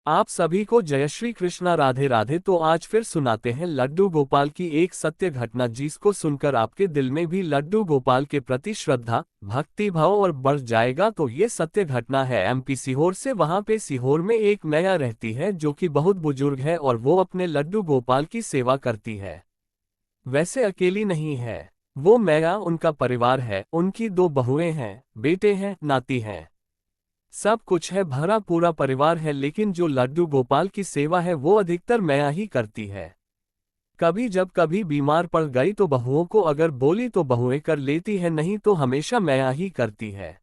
आप सभी को जय श्री कृष्णा, राधे राधे। तो आज फिर सुनाते हैं लड्डू गोपाल की एक सत्य घटना, जिसको सुनकर आपके दिल में भी लड्डू गोपाल के प्रति श्रद्धा, भक्ति भाव और बढ़ जाएगा। तो ये सत्य घटना है एमपी सीहोर से। वहां पे सीहोर में एक मैया रहती है जो कि बहुत बुजुर्ग है और वो अपने लड्डू गोपाल की सेवा करती है। वैसे अकेली नहीं है वो मैया, उनका परिवार है, उनकी 2 बहुएं हैं, बेटे हैं, नाती हैं, सब कुछ है, भरा पूरा परिवार है। लेकिन जो लड्डू गोपाल की सेवा है वो अधिकतर मैया ही करती है। कभी जब कभी बीमार पड़ गई तो बहुओं को अगर बोली तो बहुएं कर लेती है, नहीं तो हमेशा मैया ही करती है।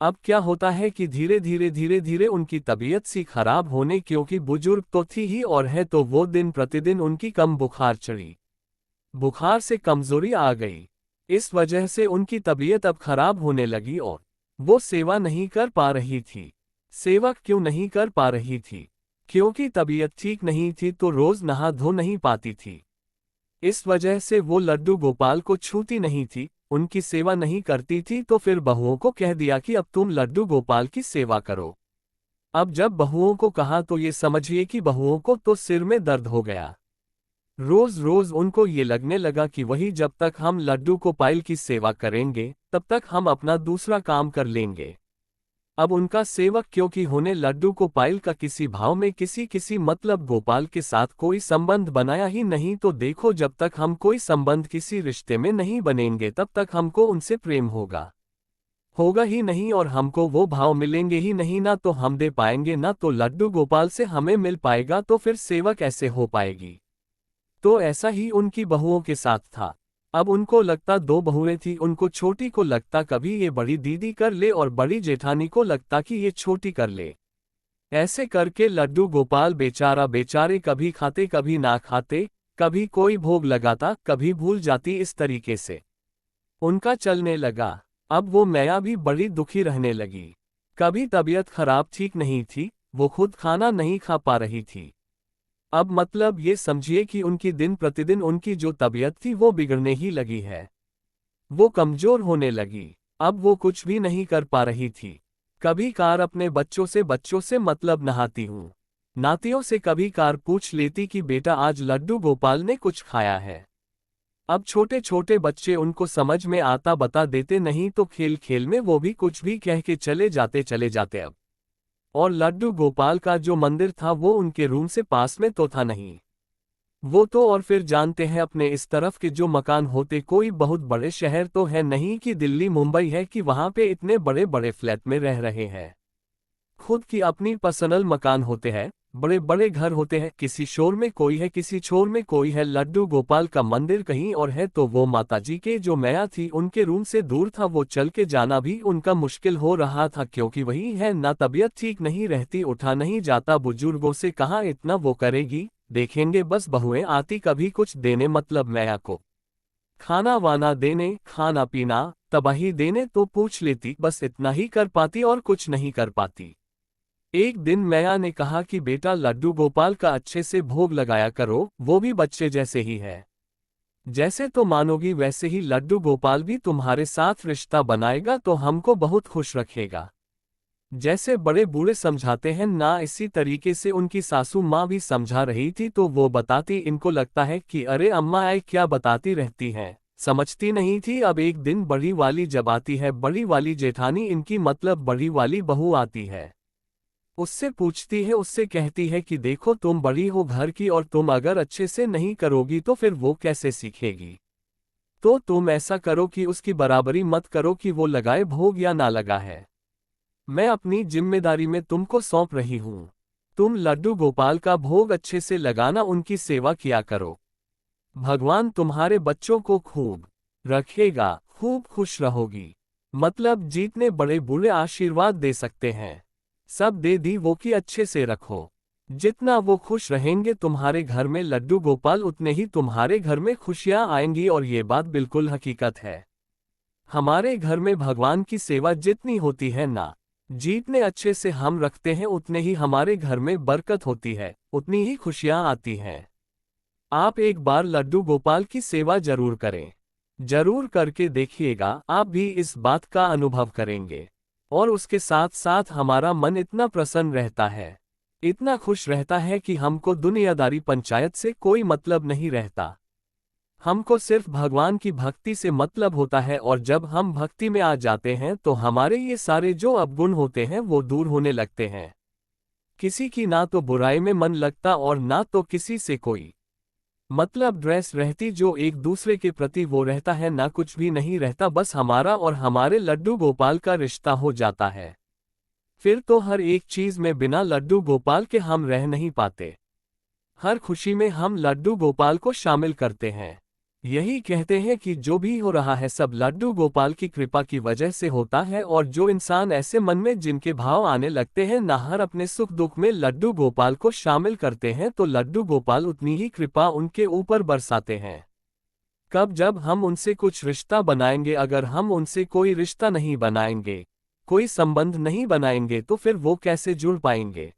अब क्या होता है कि धीरे धीरे उनकी तबीयत सी खराब होने, क्योंकि बुजुर्ग तो थी ही और है तो वो दिन प्रतिदिन उनकी कम बुखार चढ़ी, बुखार से कमजोरी आ गई। इस वजह से उनकी तबीयत अब खराब होने लगी और वो सेवा नहीं कर पा रही थी। सेवा क्यों नहीं कर पा रही थी? क्योंकि तबीयत ठीक नहीं थी तो रोज नहा धो नहीं पाती थी। इस वजह से वो लड्डू गोपाल को छूती नहीं थी, उनकी सेवा नहीं करती थी। तो फिर बहुओं को कह दिया कि अब तुम लड्डू गोपाल की सेवा करो। अब जब बहुओं को कहा तो ये समझिए कि बहुओं को तो सिर में दर्द हो गया। रोज रोज उनको ये लगने लगा कि वही जब तक हम लड्डू गोपाल की सेवा करेंगे तब तक हम अपना दूसरा काम कर लेंगे। अब उनका सेवक क्योंकि होने लड्डू गोपाल का किसी भाव में किसी मतलब गोपाल के साथ कोई संबंध बनाया ही नहीं। तो देखो, जब तक हम कोई संबंध किसी रिश्ते में नहीं बनेंगे तब तक हमको उनसे प्रेम होगा ही नहीं और हमको वो भाव मिलेंगे ही नहीं। ना तो हम दे पाएंगे, ना तो लड्डू गोपाल से हमें मिल पाएगा, तो फिर सेवा कैसे हो पाएगी। तो ऐसा ही उनकी बहुओं के साथ था। अब उनको लगता 2 बहुएं थी, उनको छोटी को लगता कभी ये बड़ी दीदी कर ले और बड़ी जेठानी को लगता कि ये छोटी कर ले। ऐसे करके लड्डू गोपाल बेचारे कभी खाते कभी ना खाते, कभी कोई भोग लगाता कभी भूल जाती। इस तरीके से उनका चलने लगा। अब वो मैया भी बड़ी दुखी रहने लगी। कभी तबीयत खराब ठीक नहीं थी, वो खुद खाना नहीं खा पा रही थी। अब मतलब ये समझिए कि उनकी दिन प्रतिदिन उनकी जो तबीयत थी वो बिगड़ने ही लगी है, वो कमजोर होने लगी। अब वो कुछ भी नहीं कर पा रही थी। कभी कार अपने बच्चों से मतलब नहाती हूँ, नातियों से कभी कार पूछ लेती कि बेटा आज लड्डू गोपाल ने कुछ खाया है। अब छोटे छोटे बच्चे उनको समझ में आता बता देते, नहीं तो खेल खेल में वो भी कुछ भी कह के चले जाते। अब और लड्डू गोपाल का जो मंदिर था वो उनके रूम से पास में तो था नहीं। वो तो और फिर जानते हैं अपने इस तरफ के जो मकान होते, कोई बहुत बड़े शहर तो है नहीं कि दिल्ली मुंबई है कि वहां पे इतने बड़े बड़े फ्लैट में रह रहे हैं। खुद की अपनी पर्सनल मकान होते हैं, बड़े बड़े घर होते हैं। किसी शोर में कोई है, किसी छोर में कोई है। लड्डू गोपाल का मंदिर कहीं और है तो वो माताजी के जो मैया थी उनके रूम से दूर था। वो चल के जाना भी उनका मुश्किल हो रहा था, क्योंकि वही है ना तबीयत ठीक नहीं रहती, उठा नहीं जाता। बुजुर्गों से कहाँ इतना वो करेगी। देखेंगे बस बहुएं आती कभी कुछ देने, मतलब मैया को खाना वाना देने, खाना पीना तबाही देने, तो पूछ लेती, बस इतना ही कर पाती और कुछ नहीं कर पाती। एक दिन मैया ने कहा कि बेटा लड्डू गोपाल का अच्छे से भोग लगाया करो, वो भी बच्चे जैसे ही है। जैसे तो मानोगी वैसे ही लड्डू गोपाल भी तुम्हारे साथ रिश्ता बनाएगा तो हमको बहुत खुश रखेगा। जैसे बड़े बूढ़े समझाते हैं ना, इसी तरीके से उनकी सासू माँ भी समझा रही थी। तो वो बताती, इनको लगता है कि अरे अम्मा आए क्या बताती रहती हैं, समझती नहीं थी। अब एक दिन बड़ी वाली जब आती है, बड़ी वाली जेठानी इनकी मतलब बड़ी वाली बहू आती है, उससे पूछती है, उससे कहती है कि देखो तुम बड़ी हो घर की और तुम अगर अच्छे से नहीं करोगी तो फिर वो कैसे सीखेगी। तो तुम ऐसा करो कि उसकी बराबरी मत करो कि वो लगाए भोग या ना लगा है। मैं अपनी जिम्मेदारी में तुमको सौंप रही हूँ। तुम लड्डू गोपाल का भोग अच्छे से लगाना, उनकी सेवा किया करो। भगवान तुम्हारे बच्चों को खूब रखेगा, खूब खुश रहोगी। मतलब जितने बड़े बूढ़े आशीर्वाद दे सकते हैं सब दे दी वो कि अच्छे से रखो। जितना वो खुश रहेंगे तुम्हारे घर में लड्डू गोपाल, उतने ही तुम्हारे घर में खुशियां आएंगी। और ये बात बिल्कुल हकीकत है। हमारे घर में भगवान की सेवा जितनी होती है ना, जितने अच्छे से हम रखते हैं, उतने ही हमारे घर में बरकत होती है, उतनी ही खुशियां आती हैं। आप एक बार लड्डू गोपाल की सेवा जरूर करें, जरूर करके देखिएगा, आप भी इस बात का अनुभव करेंगे। और उसके साथ साथ हमारा मन इतना प्रसन्न रहता है। इतना खुश रहता है कि हमको दुनियादारी पंचायत से कोई मतलब नहीं रहता। हमको सिर्फ भगवान की भक्ति से मतलब होता है, और जब हम भक्ति में आ जाते हैं तो हमारे ये सारे जो अवगुण होते हैं वो दूर होने लगते हैं। किसी की ना तो बुराई में मन लगता और ना तो किसी से कोई मतलब ड्रेस रहती, जो एक दूसरे के प्रति वो रहता है, ना कुछ भी नहीं रहता, बस हमारा और हमारे लड्डू गोपाल का रिश्ता हो जाता है। फिर तो हर एक चीज में बिना लड्डू गोपाल के हम रह नहीं पाते। हर खुशी में हम लड्डू गोपाल को शामिल करते हैं। यही कहते हैं कि जो भी हो रहा है सब लड्डू गोपाल की कृपा की वजह से होता है, और जो इंसान ऐसे मन में जिनके भाव आने लगते हैं ना हर अपने सुख दुख में लड्डू गोपाल को शामिल करते हैं, तो लड्डू गोपाल उतनी ही कृपा उनके ऊपर बरसाते हैं। कब जब हम उनसे कुछ रिश्ता बनाएंगे, अगर हम उनसे कोई रिश्ता नहीं बनाएंगे, कोई संबंध नहीं बनाएंगे, तो फिर वो कैसे जुड़ पाएंगे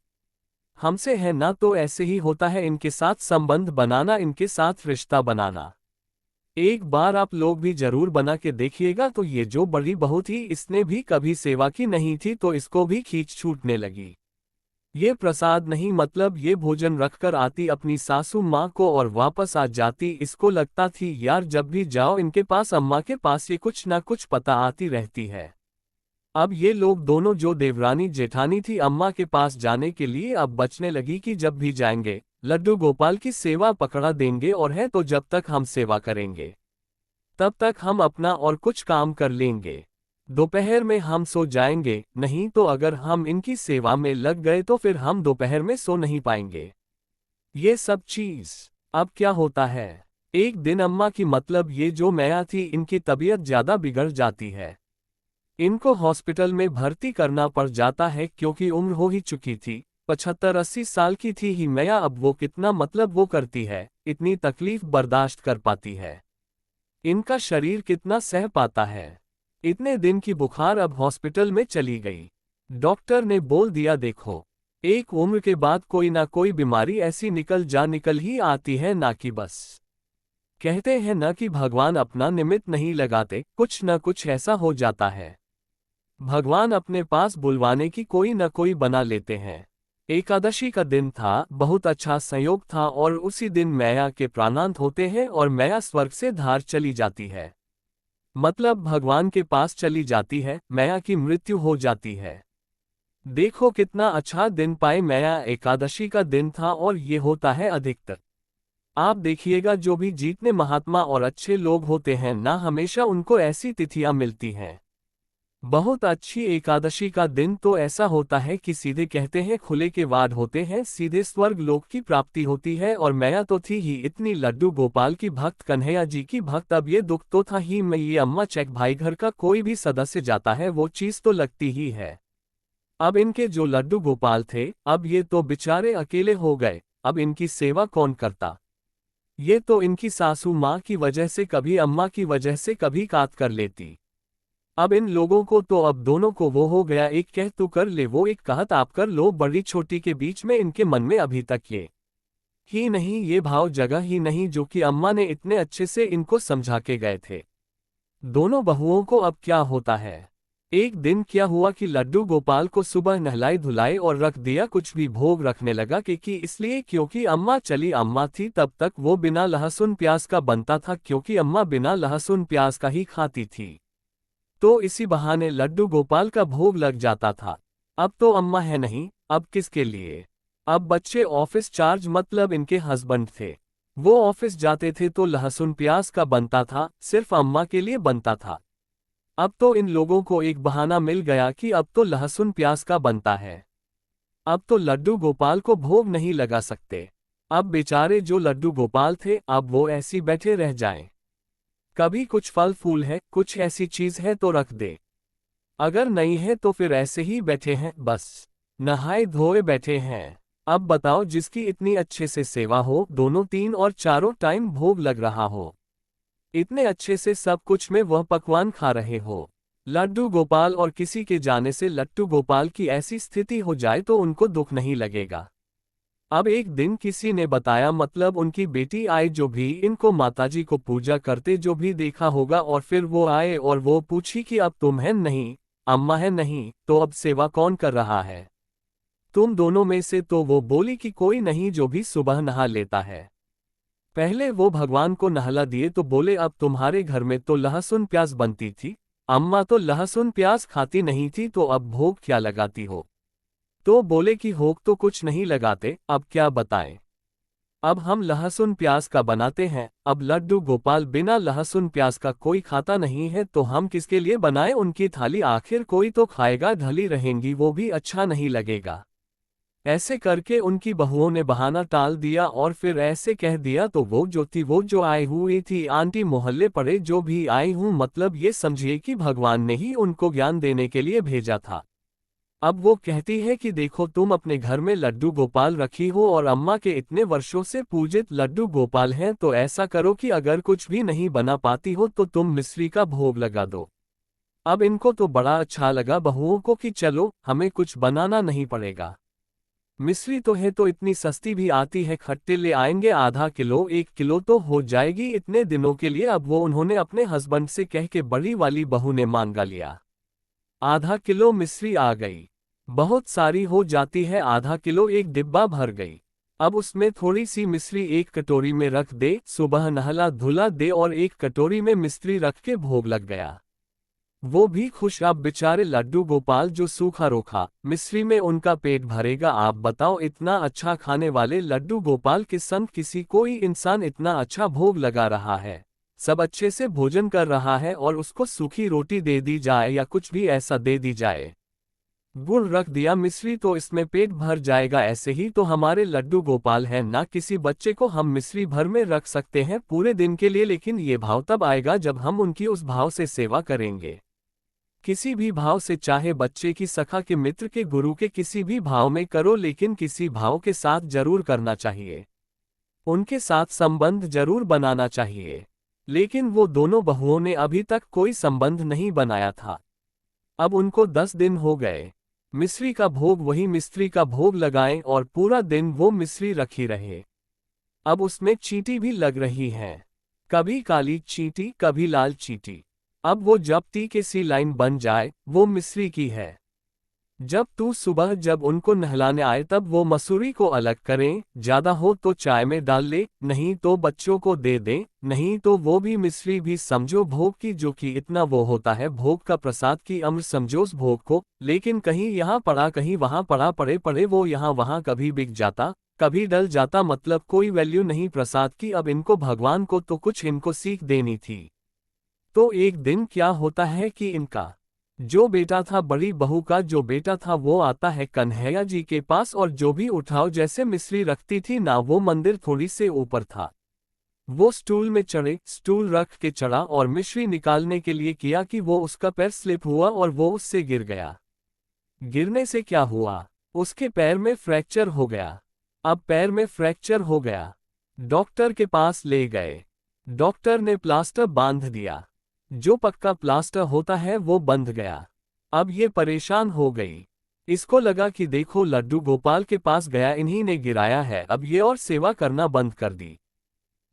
हमसे, है ना। तो ऐसे ही होता है इनके साथ संबंध बनाना, इनके साथ रिश्ता बनाना। एक बार आप लोग भी जरूर बना के देखिएगा। तो ये जो बड़ी बहू थी, इसने भी कभी सेवा की नहीं थी, तो इसको भी खींच छूटने लगी। ये प्रसाद नहीं, मतलब ये भोजन रखकर आती अपनी सासू माँ को और वापस आ जाती। इसको लगता थी यार जब भी जाओ इनके पास, अम्मा के पास, ये कुछ ना कुछ पता आती रहती है। अब ये लोग दोनों, जो देवरानी जेठानी थी अम्मा के पास जाने के लिए, अब बचने लगी कि जब भी जाएंगे लड्डू गोपाल की सेवा पकड़ा देंगे, और है तो जब तक हम सेवा करेंगे तब तक हम अपना और कुछ काम कर लेंगे। दोपहर में हम सो जाएंगे, नहीं तो अगर हम इनकी सेवा में लग गए तो फिर हम दोपहर में सो नहीं पाएंगे। ये सब चीज अब क्या होता है, एक दिन अम्मा की, मतलब ये जो मैया थी, इनकी तबीयत ज्यादा बिगड़ जाती है। इनको हॉस्पिटल में भर्ती करना पड़ जाता है, क्योंकि उम्र हो ही चुकी थी, 75-80 साल की थी ही मैया। अब वो कितना मतलब वो करती है, इतनी तकलीफ बर्दाश्त कर पाती है, इनका शरीर कितना सह पाता है। इतने दिन की बुखार अब हॉस्पिटल में चली गई। डॉक्टर ने बोल दिया देखो, एक उम्र के बाद कोई ना कोई बीमारी ऐसी निकल ही आती है, ना कि बस कहते हैं ना कि भगवान अपना निमित्त नहीं लगाते, कुछ न कुछ ऐसा हो जाता है। भगवान अपने पास बुलवाने की कोई न कोई बना लेते हैं। एकादशी का दिन था, बहुत अच्छा संयोग था, और उसी दिन मैया के प्राणांत होते हैं और मैया स्वर्ग से धार चली जाती है, मतलब भगवान के पास चली जाती है, मैया की मृत्यु हो जाती है। देखो कितना अच्छा दिन पाए, मैया एकादशी का दिन था, और ये होता है अधिकतर। आप देखिएगा जो भी जितने महात्मा और अच्छे लोग होते हैं ना, हमेशा उनको ऐसी तिथियां मिलती हैं। बहुत अच्छी एकादशी का दिन तो ऐसा होता है कि सीधे कहते हैं खुले के वाद होते हैं, सीधे स्वर्ग लोक की प्राप्ति होती है। और मैया तो थी ही इतनी लड्डू गोपाल की भक्त, कन्हैया जी की भक्त। अब ये दुख तो था ही, मैं ये अम्मा चेक भाई घर का कोई भी सदस्य जाता है वो चीज तो लगती ही है। अब इनके जो लड्डू गोपाल थे, अब ये तो बेचारे अकेले हो गए, अब इनकी सेवा कौन करता। ये तो इनकी सासू माँ की वजह से, कभी अम्मा की वजह से, कभी काट कर लेती। अब इन लोगों को तो, अब दोनों को वो हो गया, एक कह तू कर ले, वो एक कहत आप कर लो। बड़ी छोटी के बीच में इनके मन में अभी तक ये ही नहीं, ये भाव जगह ही नहीं जो कि अम्मा ने इतने अच्छे से इनको समझा के गए थे। दोनों बहुओं को अब क्या होता है, एक दिन क्या हुआ कि लड्डू गोपाल को सुबह नहलाई धुलाई और रख दिया, कुछ भी भोग रखने लगा कि इसलिए क्योंकि अम्मा चली। अम्मा थी तब तक वो बिना लहसुन प्याज का बनता था, क्योंकि अम्मा बिना लहसुन प्याज का ही खाती थी, तो इसी बहाने लड्डू गोपाल का भोग लग जाता था। अब तो अम्मा है नहीं, अब किसके लिए। अब बच्चे ऑफिस चार्ज, मतलब इनके हस्बैंड थे, वो ऑफिस जाते थे, तो लहसुन प्याज का बनता था, सिर्फ अम्मा के लिए बनता था। अब तो इन लोगों को एक बहाना मिल गया कि अब तो लहसुन प्याज का बनता है, अब तो लड्डू गोपाल को भोग नहीं लगा सकते। अब बेचारे जो लड्डू गोपाल थे, अब वो ऐसी बैठे रह जाएं। कभी कुछ फल फूल है, कुछ ऐसी चीज है तो रख दे, अगर नहीं है तो फिर ऐसे ही बैठे हैं, बस नहाए धोए बैठे हैं। अब बताओ, जिसकी इतनी अच्छे से सेवा हो, दोनों 3 और 4 टाइम भोग लग रहा हो, इतने अच्छे से सब कुछ में वह पकवान खा रहे हो लड्डू गोपाल, और किसी के जाने से लट्टू गोपाल की ऐसी स्थिति हो जाए तो उनको दुख नहीं लगेगा। अब एक दिन किसी ने बताया, मतलब उनकी बेटी आई, जो भी इनको माताजी को पूजा करते जो भी देखा होगा, और फिर वो आए और वो पूछी कि अब तुम है नहीं, अम्मा है नहीं, तो अब सेवा कौन कर रहा है। तुम दोनों में से। तो वो बोली कि कोई नहीं जो भी सुबह नहा लेता है। पहले वो भगवान को नहला दिए तो बोले अब तुम्हारे घर में तो लहसुन प्याज बनती थी, अम्मा तो लहसुन प्याज खाती नहीं थी, तो अब भोग क्या लगाती हो। तो बोले कि भोग तो कुछ नहीं लगाते, अब क्या बताएं। अब हम लहसुन प्याज का बनाते हैं। अब लड्डू गोपाल बिना लहसुन प्याज का कोई खाता नहीं है, तो हम किसके लिए बनाएं उनकी थाली, आखिर कोई तो खाएगा, ढली रहेंगी वो भी अच्छा नहीं लगेगा। ऐसे करके उनकी बहुओं ने बहाना टाल दिया और फिर ऐसे कह दिया तो वो जो थी, वो जो आई हुई थी आंटी मोहल्ले पड़े जो भी आई हूँ, मतलब ये समझिए कि भगवान ने ही उनको ज्ञान देने के लिए भेजा था। अब वो कहती है कि देखो तुम अपने घर में लड्डू गोपाल रखी हो और अम्मा के इतने वर्षों से पूजित लड्डू गोपाल हैं, तो ऐसा करो कि अगर कुछ भी नहीं बना पाती हो तो तुम मिश्री का भोग लगा दो। अब इनको तो बड़ा अच्छा लगा बहुओं को कि चलो हमें कुछ बनाना नहीं पड़ेगा। मिश्री तो है तो इतनी सस्ती भी आती है, खट्टे ले आएंगे आधा किलो 1 किलो तो हो जाएगी इतने दिनों के लिए। अब वो उन्होंने अपने हस्बैंड से कह के बड़ी वाली बहू ने मांगा लिया। आधा किलो मिश्री आ गई, बहुत सारी हो जाती है, आधा किलो एक डिब्बा भर गई। अब उसमें थोड़ी सी मिश्री एक कटोरी में रख दे, सुबह नहला धुला दे और एक कटोरी में मिश्री रख के भोग लग गया। वो भी खुश। अब बेचारे लड्डू गोपाल जो सूखा रोखा मिश्री में उनका पेट भरेगा। आप बताओ इतना अच्छा खाने वाले लड्डू गोपाल के संग किसी कोई इंसान इतना अच्छा भोग लगा रहा है, सब अच्छे से भोजन कर रहा है और उसको सूखी रोटी दे दी जाए या कुछ भी ऐसा दे दी जाए, गुड़ रख दिया मिश्री तो इसमें पेट भर जाएगा। ऐसे ही तो हमारे लड्डू गोपाल हैं ना, किसी बच्चे को हम मिश्री भर में रख सकते हैं पूरे दिन के लिए, लेकिन ये भाव तब आएगा जब हम उनकी उस भाव से सेवा करेंगे। किसी भी भाव से, चाहे बच्चे की, सखा के, मित्र के, गुरु के, किसी भी भाव में करो, लेकिन किसी भाव के साथ जरूर करना चाहिए, उनके साथ संबंध जरूर बनाना चाहिए। लेकिन वो दोनों बहुओं ने अभी तक कोई संबंध नहीं बनाया था। अब उनको 10 दिन हो गए, मिश्री का भोग वही मिस्त्री का भोग लगाएं और पूरा दिन वो मिश्री रखी रहे। अब उसमें चींटी भी लग रही है, कभी काली चींटी कभी लाल चींटी। अब वो जब टी के सी लाइन बन जाए वो मिस्री की है। जब तू सुबह जब उनको नहलाने आए तब वो मसूरी को अलग करें, ज्यादा हो तो चाय में डाल ले, नहीं तो बच्चों को दे दे, नहीं तो वो भी मिस्री भी समझो भोग की, जो कि इतना वो होता है भोग का प्रसाद की अम्र समझो उस भोग को। लेकिन कहीं यहाँ पड़ा कहीं वहां पड़ा, पड़े पड़े वो यहाँ वहां, कभी बिक जाता कभी डल जाता, मतलब कोई वैल्यू नहीं प्रसाद की। अब इनको भगवान को तो कुछ इनको सीख देनी थी। तो एक दिन क्या होता है कि इनका जो बेटा था, बड़ी बहू का जो बेटा था, वो आता है कन्हैया जी के पास और जो भी उठाओ जैसे मिश्री रखती थी ना, वो मंदिर थोड़ी से ऊपर था, वो स्टूल में चढ़े, स्टूल रख के चढ़ा और मिश्री निकालने के लिए किया कि वो उसका पैर स्लिप हुआ और वो उससे गिर गया। गिरने से क्या हुआ, उसके पैर में फ्रैक्चर हो गया। अब पैर में फ्रैक्चर हो गया, डॉक्टर के पास ले गए, डॉक्टर ने प्लास्टर बांध दिया, जो पक्का प्लास्टर होता है वो बंध गया। अब ये परेशान हो गई, इसको लगा कि देखो लड्डू गोपाल के पास गया, इन्हीं ने गिराया है, अब ये और सेवा करना बंद कर दी।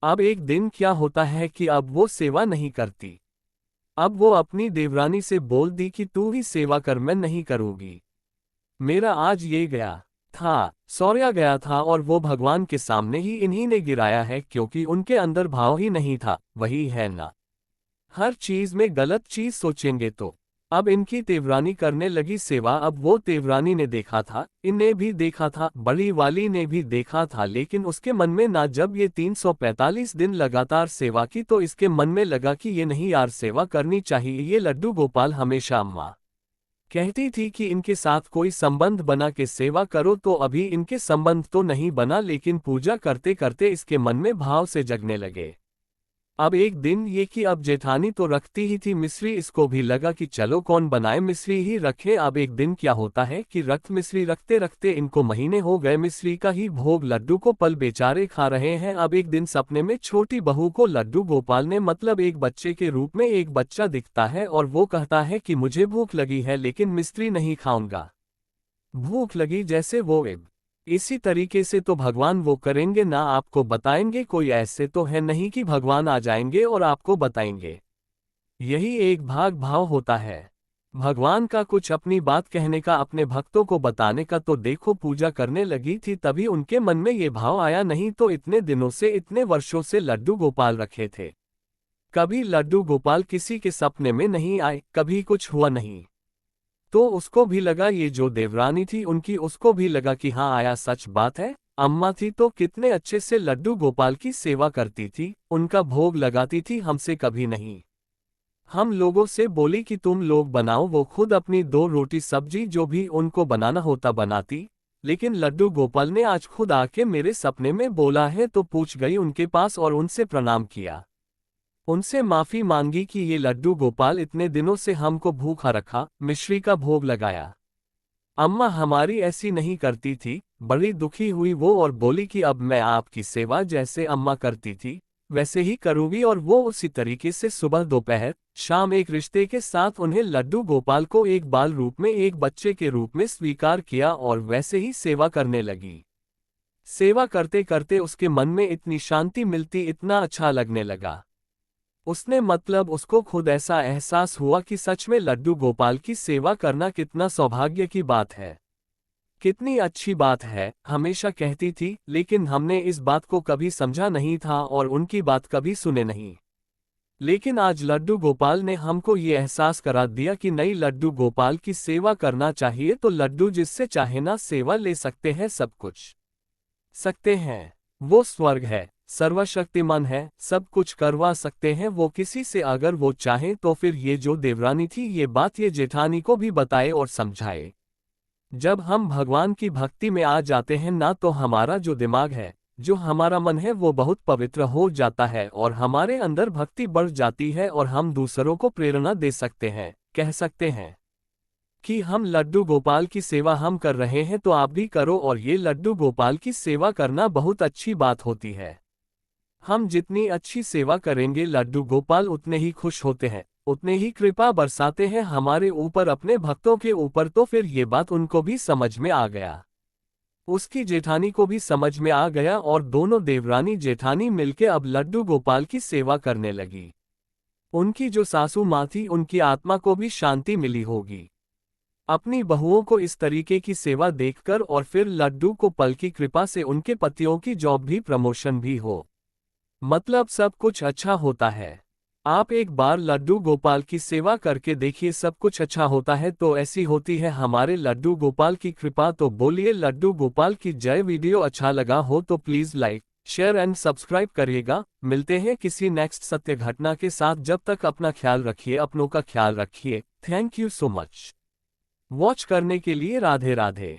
अब एक दिन क्या होता है कि अब वो सेवा नहीं करती। अब वो अपनी देवरानी से बोल दी कि तू ही सेवा कर, मैं नहीं करूंगी, मेरा आज ये गया था, सौर्या गया था और वो भगवान के सामने ही इन्हीं ने गिराया है, क्योंकि उनके अंदर भाव ही नहीं था। वही है ना, हर चीज में गलत चीज सोचेंगे तो। अब इनकी तेवरानी करने लगी सेवा। अब वो तेवरानी ने देखा था, इनने भी देखा था, बड़ी वाली ने भी देखा था, लेकिन उसके मन में ना, जब ये 345 दिन लगातार सेवा की तो इसके मन में लगा कि ये नहीं यार, सेवा करनी चाहिए। ये लड्डू गोपाल हमेशा अम्मा कहती थी कि इनके साथ कोई संबंध बना के सेवा करो, तो अभी इनके संबंध तो नहीं बना, लेकिन पूजा करते करते इसके मन में भाव से जगने लगे। अब एक दिन ये कि अब जेठानी तो रखती ही थी मिश्री, इसको भी लगा कि चलो कौन बनाए, मिश्री ही रखे। अब एक दिन क्या होता है कि रक्त मिश्री रखते रखते इनको महीने हो गए, मिश्री का ही भोग लड्डू को पल बेचारे खा रहे हैं। अब एक दिन सपने में छोटी बहू को लड्डू गोपाल ने, मतलब एक बच्चे के रूप में एक बच्चा दिखता है और वो कहता है कि मुझे भूख लगी है लेकिन मिश्री नहीं खाऊंगा, भूख लगी जैसे वो इसी तरीके से तो भगवान वो करेंगे ना, आपको बताएंगे। कोई ऐसे तो है नहीं कि भगवान आ जाएंगे और आपको बताएंगे, यही एक भाग भाव होता है। भगवान का कुछ अपनी बात कहने का, अपने भक्तों को बताने का, तो देखो पूजा करने लगी थी तभी उनके मन में ये भाव आया, नहीं तो इतने दिनों से, इतने वर्षों से लड्डू गोपाल रखे थे। कभी लड्डू गोपाल किसी के सपने में नहीं आए, कभी कुछ हुआ नहीं। तो उसको भी लगा, ये जो देवरानी थी उनकी, उसको भी लगा कि हाँ आया, सच बात है। अम्मा थी तो कितने अच्छे से लड्डू गोपाल की सेवा करती थी, उनका भोग लगाती थी, हमसे कभी नहीं। हम लोगों से बोली कि तुम लोग बनाओ, वो खुद अपनी 2 रोटी सब्जी जो भी उनको बनाना होता बनाती। लेकिन लड्डू गोपाल ने आज खुद आके मेरे सपने में बोला है, तो पूछ गई उनके पास और उनसे प्रणाम किया। उनसे माफी मांगी कि ये लड्डू गोपाल इतने दिनों से हमको भूखा रखा, मिश्री का भोग लगाया। अम्मा हमारी ऐसी नहीं करती थी। बड़ी दुखी हुई वो और बोली कि अब मैं आपकी सेवा जैसे अम्मा करती थी वैसे ही करूंगी, और वो उसी तरीके से सुबह दोपहर शाम एक रिश्ते के साथ उन्हें लड्डू गोपाल को एक बाल रूप में, एक बच्चे के रूप में स्वीकार किया और वैसे ही सेवा करने लगी। सेवा करते करते उसके मन में इतनी शांति मिलती, इतना अच्छा लगने लगा। उसने मतलब उसको खुद ऐसा एहसास हुआ कि सच में लड्डू गोपाल की सेवा करना कितना सौभाग्य की बात है, कितनी अच्छी बात है। हमेशा कहती थी, लेकिन हमने इस बात को कभी समझा नहीं था और उनकी बात कभी सुने नहीं। लेकिन आज लड्डू गोपाल ने हमको ये एहसास करा दिया कि नहीं, लड्डू गोपाल की सेवा करना चाहिए। तो लड्डू जिससे चाहे ना सेवा ले सकते हैं, सब कुछ सकते हैं। वो स्वर्ग है, सर्वशक्तिमान है, सब कुछ करवा सकते हैं वो किसी से अगर वो चाहें तो। फिर ये जो देवरानी थी ये बात ये जेठानी को भी बताए और समझाए। जब हम भगवान की भक्ति में आ जाते हैं ना, तो हमारा जो दिमाग है, जो हमारा मन है, वो बहुत पवित्र हो जाता है और हमारे अंदर भक्ति बढ़ जाती है और हम दूसरों को प्रेरणा दे सकते हैं, कह सकते हैं कि हम लड्डू गोपाल की सेवा हम कर रहे हैं तो आप भी करो। और ये लड्डू गोपाल की सेवा करना बहुत अच्छी बात होती है। हम जितनी अच्छी सेवा करेंगे लड्डू गोपाल उतने ही खुश होते हैं, उतने ही कृपा बरसाते हैं हमारे ऊपर, अपने भक्तों के ऊपर। तो फिर ये बात उनको भी समझ में आ गया, उसकी जेठानी को भी समझ में आ गया और दोनों देवरानी जेठानी मिलके अब लड्डू गोपाल की सेवा करने लगी। उनकी जो सासू माँ थी उनकी आत्मा को भी शांति मिली होगी अपनी बहुओं को इस तरीके की सेवा देखकर, और फिर लड्डू को पल की कृपा से उनके पतियों की जॉब भी, प्रमोशन भी हो, मतलब सब कुछ अच्छा होता है। आप एक बार लड्डू गोपाल की सेवा करके देखिए, सब कुछ अच्छा होता है। तो ऐसी होती है हमारे लड्डू गोपाल की कृपा। तो बोलिए लड्डू गोपाल की जय। वीडियो अच्छा लगा हो तो please like, share and subscribe करिएगा। मिलते हैं किसी नेक्स्ट सत्य घटना के साथ। जब तक अपना ख्याल रखिए, अपनों का ख्याल रखिए। Thank you so much watch करने के लिए। राधे राधे।